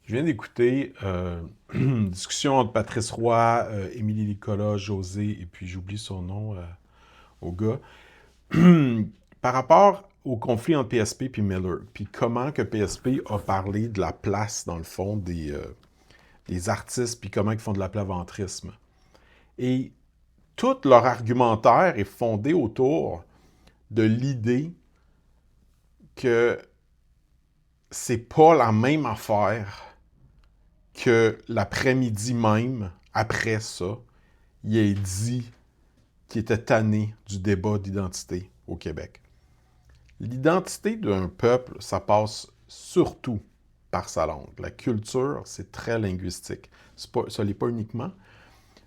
Je viens d'écouter une discussion entre Patrice Roy, Émilie Nicolas, José, et puis j'oublie son nom au gars, par rapport au conflit entre PSP et Miller, puis comment que PSP a parlé de la place, dans le fond, des artistes, puis comment ils font de l'aplaventrisme. Et tout leur argumentaire est fondé autour de l'idée que c'est pas la même affaire que l'après-midi même, après ça, il a dit qu'il était tanné du débat d'identité au Québec. L'identité d'un peuple, ça passe surtout par sa langue. La culture, c'est très linguistique. Ça ne l'est pas uniquement,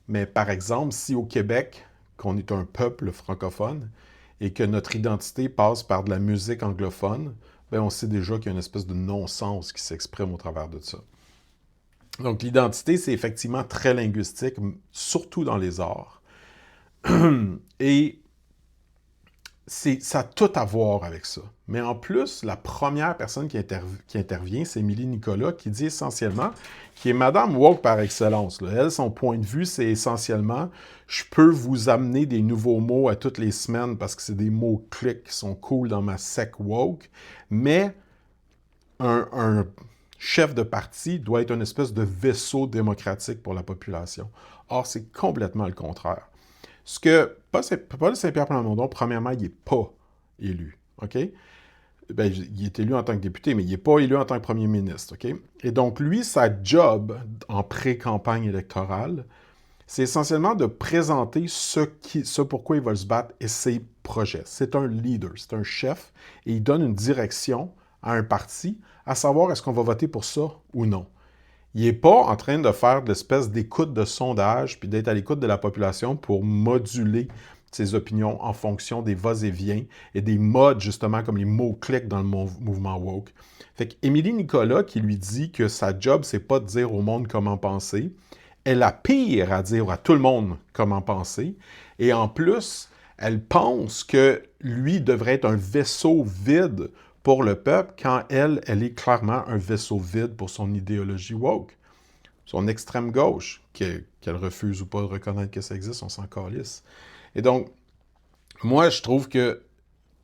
mais par exemple, si au Québec, qu'on est un peuple francophone et que notre identité passe par de la musique anglophone, ben on sait déjà qu'il y a une espèce de non-sens qui s'exprime au travers de ça. Donc, l'identité, c'est effectivement très linguistique, surtout dans les arts. Et ça a tout à voir avec ça. Mais en plus, la première personne qui intervient, c'est Émilie Nicolas, qui dit essentiellement, qui est Madame Woke par excellence. Là. Elle, son point de vue, c'est essentiellement, je peux vous amener des nouveaux mots à toutes les semaines parce que c'est des mots clics qui sont cool dans ma sec woke, mais un chef de parti doit être une espèce de vaisseau démocratique pour la population. Or, c'est complètement le contraire. Ce que Paul Saint-Pierre Plamondon, premièrement, il n'est pas élu. OK? Ben, il est élu en tant que député, mais il n'est pas élu en tant que premier ministre. OK? Et donc, lui, sa job en pré-campagne électorale, c'est essentiellement de présenter ce pourquoi il va se battre et ses projets. C'est un leader, c'est un chef, et il donne une direction à un parti, à savoir est-ce qu'on va voter pour ça ou non. Il n'est pas en train de faire de l'espèce d'écoute de sondage, puis d'être à l'écoute de la population pour moduler ses opinions en fonction des va-et-vient et des modes, justement, comme les mots-clics dans le mouvement woke. Fait qu'Émilie Nicolas, qui lui dit que sa job, c'est pas de dire au monde comment penser, elle a pire à dire à tout le monde comment penser, et en plus, elle pense que lui devrait être un vaisseau vide pour le peuple quand elle est clairement un vaisseau vide pour son idéologie woke. Son extrême gauche, qu'elle refuse ou pas de reconnaître que ça existe, on s'en calisse. Et donc, moi, je trouve que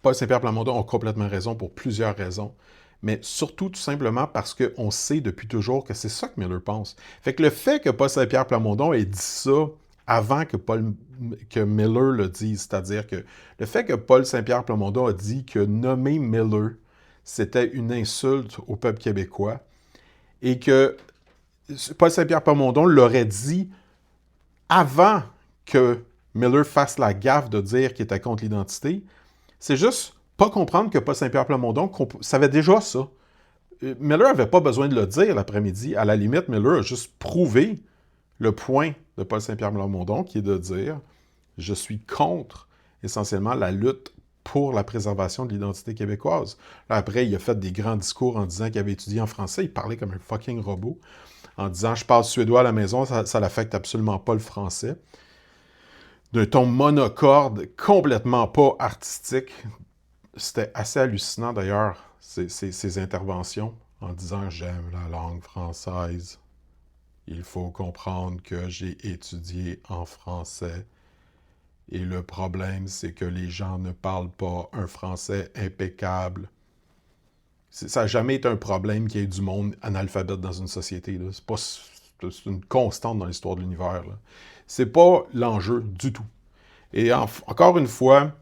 Paul Saint-Pierre Plamondon a complètement raison pour plusieurs raisons, mais surtout tout simplement parce qu'on sait depuis toujours que c'est ça que Miller pense. Fait que le fait que Paul Saint-Pierre Plamondon ait dit ça avant que Miller le dise, c'est-à-dire que le fait que Paul Saint-Pierre Plamondon a dit que nommer Miller, c'était une insulte au peuple québécois, et que Paul Saint-Pierre Plamondon l'aurait dit avant que Miller fasse la gaffe de dire qu'il était contre l'identité, c'est juste pas comprendre que Paul Saint-Pierre Plamondon savait déjà ça. Miller n'avait pas besoin de le dire l'après-midi. À la limite, Miller a juste prouvé le point de Paul Saint-Pierre Plamondon, qui est de dire « Je suis contre, essentiellement, la lutte pour la préservation de l'identité québécoise. » Là, après, il a fait des grands discours en disant qu'il avait étudié en français. Il parlait comme un fucking robot, en disant « Je parle suédois à la maison, ça n'affecte absolument pas le français. » D'un ton monocorde, complètement pas artistique. C'était assez hallucinant, d'ailleurs, ces interventions, en disant « J'aime la langue française. Il faut comprendre que j'ai étudié en français. Et le problème, c'est que les gens ne parlent pas un français impeccable. » Ça n'a jamais été un problème qu'il y ait du monde analphabète dans une société. C'est une constante dans l'histoire de l'univers. C'est pas l'enjeu du tout. Et encore une fois,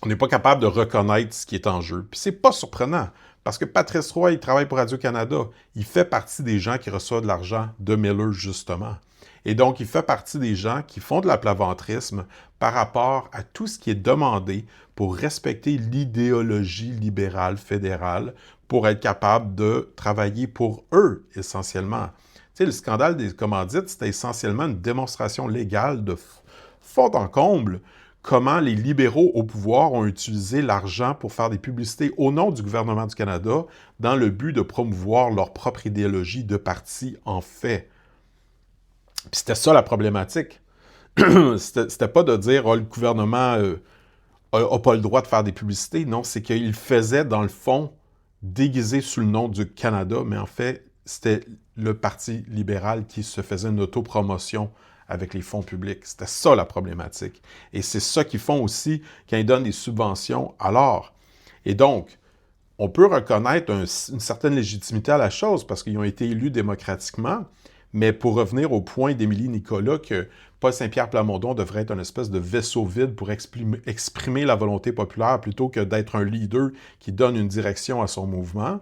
on n'est pas capable de reconnaître ce qui est en jeu. Puis c'est pas surprenant, parce que Patrice Roy, il travaille pour Radio-Canada. Il fait partie des gens qui reçoivent de l'argent de Miller, justement. Et donc, il fait partie des gens qui font de l'aplaventrisme par rapport à tout ce qui est demandé pour respecter l'idéologie libérale fédérale, pour être capable de travailler pour eux, essentiellement. Tu sais, le scandale des commandites, c'était essentiellement une démonstration légale de fond en comble comment les libéraux au pouvoir ont utilisé l'argent pour faire des publicités au nom du gouvernement du Canada dans le but de promouvoir leur propre idéologie de parti en fait. Puis c'était ça la problématique. C'était pas de dire oh, le gouvernement a pas le droit de faire des publicités. Non, c'est qu'il faisait, dans le fond, déguisé sous le nom du Canada, mais en fait, c'était le Parti libéral qui se faisait une autopromotion avec les fonds publics. C'était ça la problématique. Et c'est ça qu'ils font aussi quand ils donnent des subventions à l'art. Et donc, on peut reconnaître une certaine légitimité à la chose parce qu'ils ont été élus démocratiquement, mais pour revenir au point d'Émilie Nicolas que Paul Saint-Pierre Plamondon devrait être une espèce de vaisseau vide pour exprimer la volonté populaire plutôt que d'être un leader qui donne une direction à son mouvement,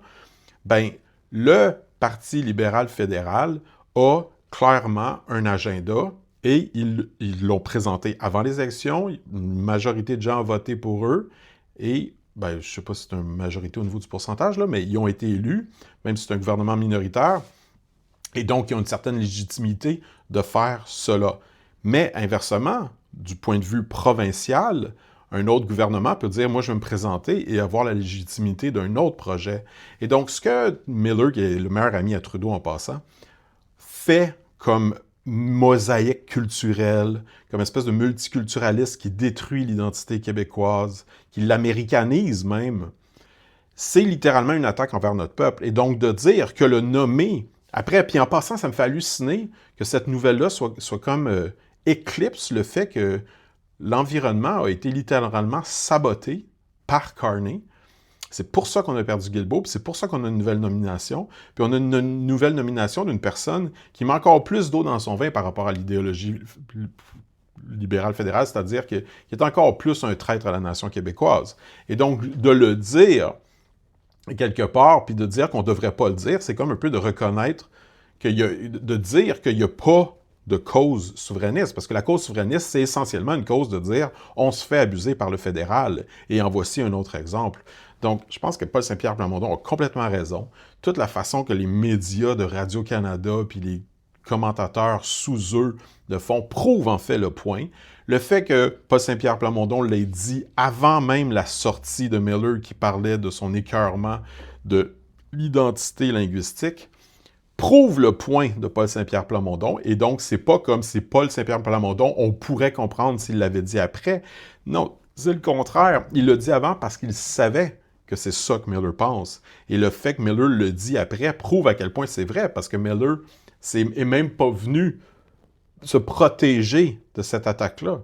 ben le Parti libéral fédéral a clairement un agenda et ils l'ont présenté avant les élections. Une majorité de gens ont voté pour eux et ben, je ne sais pas si c'est une majorité au niveau du pourcentage, là, mais ils ont été élus, même si c'est un gouvernement minoritaire. Et donc, ils ont une certaine légitimité de faire cela. Mais inversement, du point de vue provincial, un autre gouvernement peut dire, moi, je vais me présenter et avoir la légitimité d'un autre projet. Et donc, ce que Miller, qui est le meilleur ami à Trudeau en passant, fait comme mosaïque culturelle, comme espèce de multiculturaliste qui détruit l'identité québécoise, qui l'américanise même, c'est littéralement une attaque envers notre peuple. Et donc, de dire que le nommer, après, puis en passant, ça me fait halluciner que cette nouvelle-là soit comme éclipse le fait que l'environnement a été littéralement saboté par Carney. C'est pour ça qu'on a perdu Guilbeault, puis c'est pour ça qu'on a une nouvelle nomination. Puis on a une nouvelle nomination d'une personne qui met encore plus d'eau dans son vin par rapport à l'idéologie libérale fédérale, c'est-à-dire qu'il est encore plus un traître à la nation québécoise. Et donc, de le dire quelque part, puis de dire qu'on ne devrait pas le dire, c'est comme un peu de reconnaître de dire qu'il n'y a pas de cause souverainiste, parce que la cause souverainiste, c'est essentiellement une cause de dire on se fait abuser par le fédéral, et en voici un autre exemple. Donc, je pense que Paul Saint-Pierre Plamondon a complètement raison. Toute la façon que les médias de Radio-Canada puis les commentateurs sous eux de fond prouvent en fait le point. Le fait que Paul Saint-Pierre Plamondon l'ait dit avant même la sortie de Miller qui parlait de son écœurement de l'identité linguistique, prouve le point de Paul Saint-Pierre Plamondon. Et donc, c'est pas comme si Paul Saint-Pierre Plamondon, on pourrait comprendre s'il l'avait dit après. Non, c'est le contraire. Il l'a dit avant parce qu'il savait que c'est ça que Miller pense. Et le fait que Miller le dit après prouve à quel point c'est vrai, parce que Miller est même pas venu se protéger de cette attaque-là.